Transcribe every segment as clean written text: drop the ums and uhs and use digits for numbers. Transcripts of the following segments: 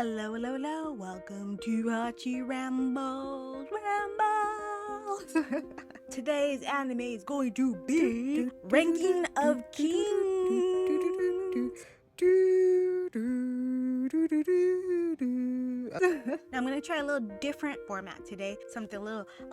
Hello, hello, hello. Welcome to Hachi Rambles. Today's anime is going to be Ranking of Kings. Now I'm gonna try a little different format today, something a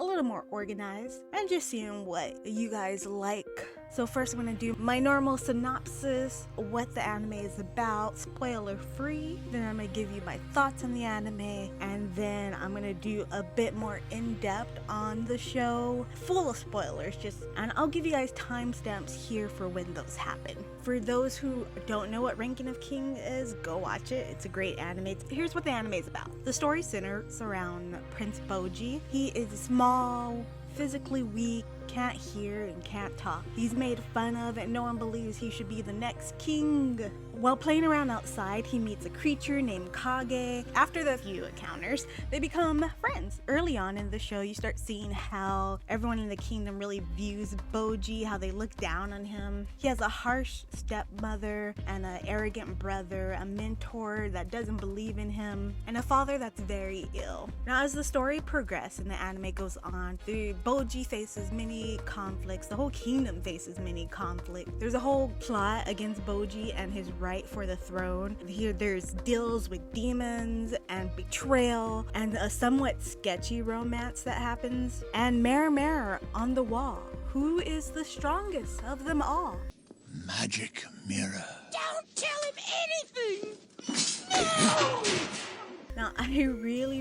little more organized, and just seeing what you guys like. So first I'm gonna do my normal synopsis, what the anime is about, spoiler free. Then I'm gonna give you my thoughts on the anime, and then I'm gonna do a bit more in-depth on the show, full of spoilers, and I'll give you guys timestamps here for when those happen. For those who don't know what Ranking of King is, go watch it. It's a great anime. Here's what the anime is about. The story centers around Prince Boji. He is small, physically weak, can't hear and can't talk. He's made fun of and no one believes he should be the next king. While playing around outside, he meets a creature named Kage. After the few encounters, they become friends. Early on in the show, you start seeing how everyone in the kingdom really views Boji, how they look down on him. He has a harsh stepmother and an arrogant brother, a mentor that doesn't believe in him, and a father that's very ill. Now, as the story progresses and the anime goes on, the Boji faces many conflicts. The whole kingdom faces many conflicts. There's a whole plot against Boji and his right for the throne. Here there's deals with demons and betrayal and a somewhat sketchy romance that happens. And mirror on the wall, who is the strongest of them all? Magic mirror. Don't tell him anything! No! Now, I really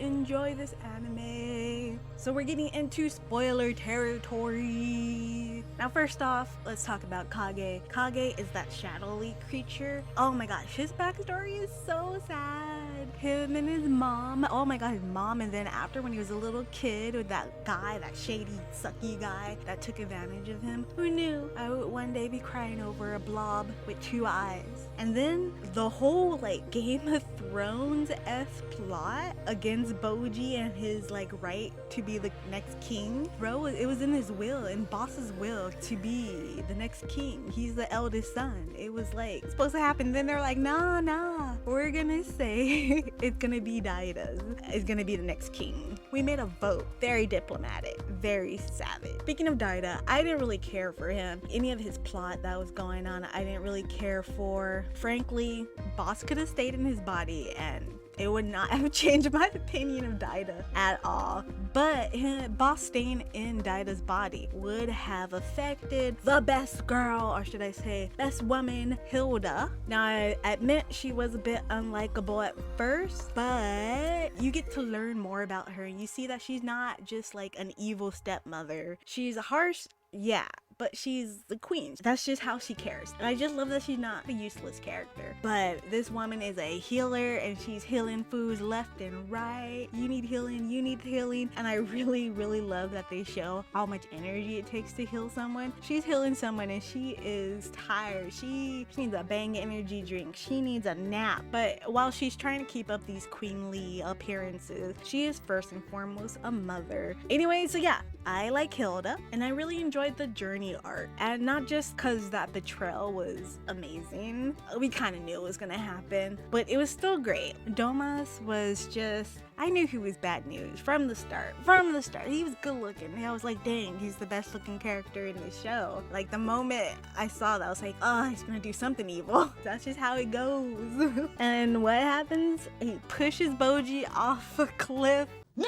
enjoy this anime. So we're getting into spoiler territory. Now, first off, let's talk about Kage. Kage is that shadowy creature. Oh my gosh, his backstory is so sad. Him and his mom. Oh my god, his mom. And then after, when he was a little kid with that guy, that shady, sucky guy that took advantage of him. Who knew I would one day be crying over a blob with 2 eyes? And then the whole Game of Thrones-esque plot against Boji and his right to be the next king. Bro, it was in his will, in Boss's will, to be the next king. He's the eldest son. It was supposed to happen. Then they're like, nah, we're gonna say it's gonna be Daida's. It's gonna be the next king. We made a vote. Very diplomatic, very savage. Speaking of Daida, I didn't really care for him. Any of his plot that was going on, I didn't really care for. Frankly, Boss could have stayed in his body and it would not have changed my opinion of Daida at all. But Boss staying in Daida's body would have affected the best girl, or should I say best woman, Hilda. Now, I admit she was a bit unlikable at first, but you get to learn more about her and you see that she's not just an evil stepmother. She's harsh, yeah, but she's the queen. That's just how she cares. And I just love that she's not a useless character. But this woman is a healer and she's healing foods left and right. You need healing, you need healing. And I really love that they show how much energy it takes to heal someone. She's healing someone and she is tired. She needs a bang energy drink. She needs a nap. But while she's trying to keep up these queenly appearances, she is first and foremost a mother. Anyway, so yeah, I like Hilda and I really enjoyed the journey arc, and not just because that betrayal was amazing. We kind of knew it was gonna happen, but it was still great. Domas was just, I knew he was bad news from the start. He was good looking. I was like, dang, he's the best looking character in the show. The moment I saw that, I was like, oh, he's gonna do something evil. That's just how it goes. And what happens? He pushes Boji off a cliff. No!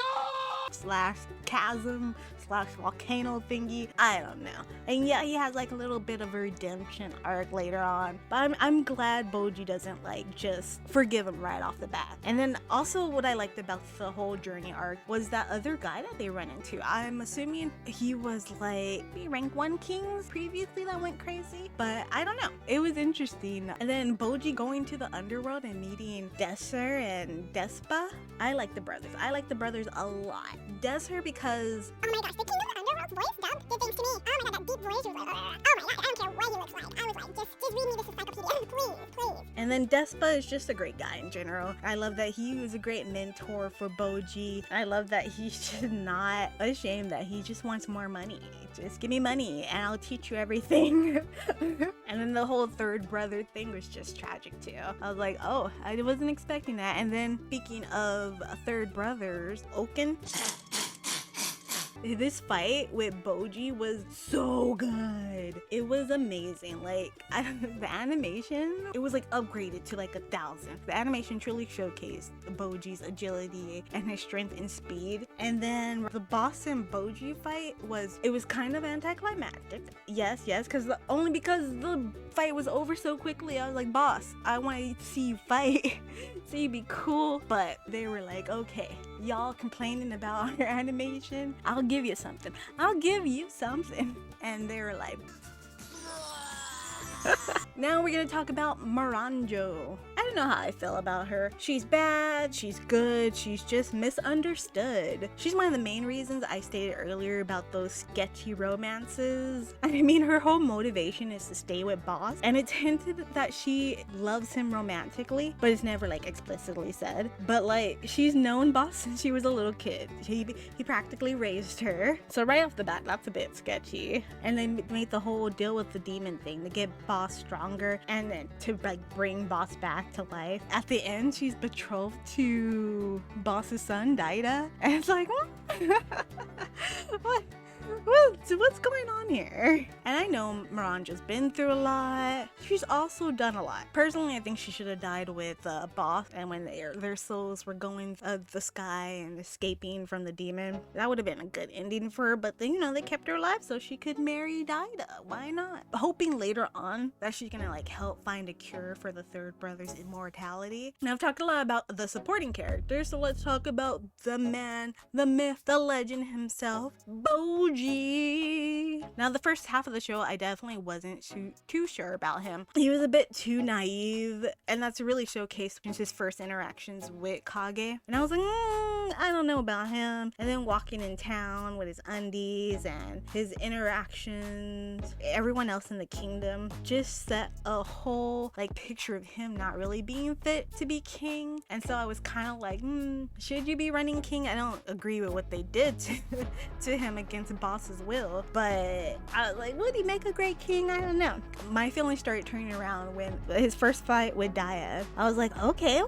/ chasm / volcano thingy. I don't know. And yeah, he has a little bit of a redemption arc later on. But I'm glad Boji doesn't just forgive him right off the bat. And then also what I liked about the whole journey arc was that other guy that they run into. I'm assuming he was rank 1 kings previously that went crazy. But I don't know. It was interesting. And then Boji going to the underworld and meeting Desser and Despa. I like the brothers. I like the brothers a lot. Desser because, oh my gosh, the king of the underworld voice dub did things to me. Oh my god, that deep voice was like, oh my god, I don't care what he looks like. I was like, just read me this encyclopedia, please. And then Despa is just a great guy in general. I love that he was a great mentor for Boji. I love that he's just not ashamed that he just wants more money. Just give me money and I'll teach you everything. And then the whole third brother thing was just tragic too. I was like, oh, I wasn't expecting that. And then speaking of third brothers, Oken. This fight with Boji was so good. It was amazing. Like, the animation, it was like upgraded to like 1,000. The animation truly showcased Boji's agility and his strength and speed. And then the boss and Boji fight was kind of anticlimactic. Yes, only because the fight was over so quickly. I was like, boss, I want to see you fight. So you'd be cool. But they were like, okay, y'all complaining about our animation, I'll give you something. And they were like, now we're gonna talk about Miranjo. I don't know how I feel about her. She's bad, she's good, she's just misunderstood. She's one of the main reasons I stated earlier about those sketchy romances. I mean, her whole motivation is to stay with Boss, and it's hinted that she loves him romantically, but it's never like explicitly said. But like, she's known Boss since she was a little kid. He practically raised her. So right off the bat, that's a bit sketchy. And they made the whole deal with the demon thing to get Boss stronger and then to like bring Boss back to life. At the end, she's betrothed to Boss's son, Daida. And it's like, what? What's going on here? And I know Miranjo's been through a lot. She's also done a lot. Personally, I think she should have died with Boss, and when their souls were going the sky and escaping from the demon. That would have been a good ending for her, but then, they kept her alive so she could marry Daida. Why not? Hoping later on that she's gonna like help find a cure for the third brother's immortality. Now, I've talked a lot about the supporting characters, so let's talk about the man, the myth, the legend himself, Boji. Now, the first half of the show, I definitely wasn't too sure about him. He was a bit too naive, and that's really showcased in his first interactions with Kage. And I was like, I don't know about him. And then walking in town with his undies and his interactions, everyone else in the kingdom just set a whole like picture of him not really being fit to be king. And so I was kind of like, should you be running king? I don't agree with what they did to him against Boss's will, but I was like, would he make a great king? I don't know. My feelings started turning around when his first fight with Daida. I was like, okay,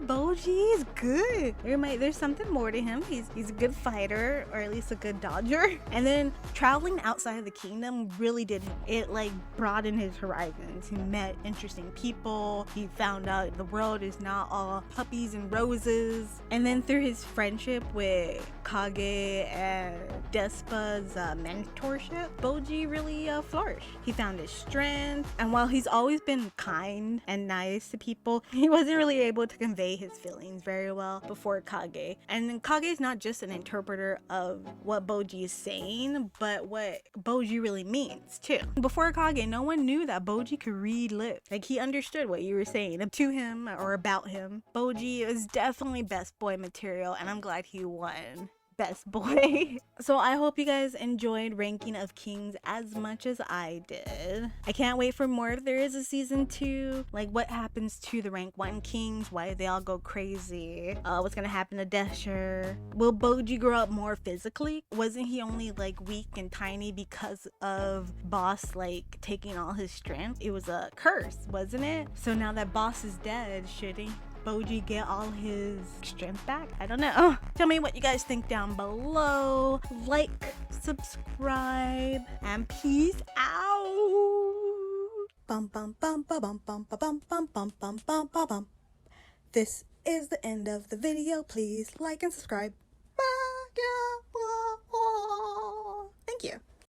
Boji is good. There's something more to him. He's a good fighter, or at least a good dodger. And then traveling outside of the kingdom really did it like broaden his horizons. He met interesting people. He found out the world is not all puppies and roses. And then through his friendship with Kage and Despa's mentorship, Boji really flourished. He found his strength, and while he's always been kind and nice to people, he wasn't really able to convey his feelings very well before Kage. And then Kage is not just an interpreter of what Boji is saying, but what Boji really means too. Before Kage, no one knew that Boji could read lips. Like, he understood what you were saying to him or about him. Boji is definitely best boy material, and I'm glad he won best boy. So I hope you guys enjoyed Ranking of Kings as much as I did. I can't wait for more if there is a season 2. Like, what happens to the rank 1 kings? Why they all go crazy? What's gonna happen to Desher? Will Boji grow up more physically? Wasn't he only like weak and tiny because of Boss like taking all his strength? It was a curse, wasn't it? So now that Boss is dead, should Boji get all his strength back? I don't know. Tell me what you guys think down below. Like, subscribe, and peace out. Bum bum bum ba bum bum ba bum bum bum bum bum ba bum. This is the end of the video. Please like and subscribe. Bye, guys.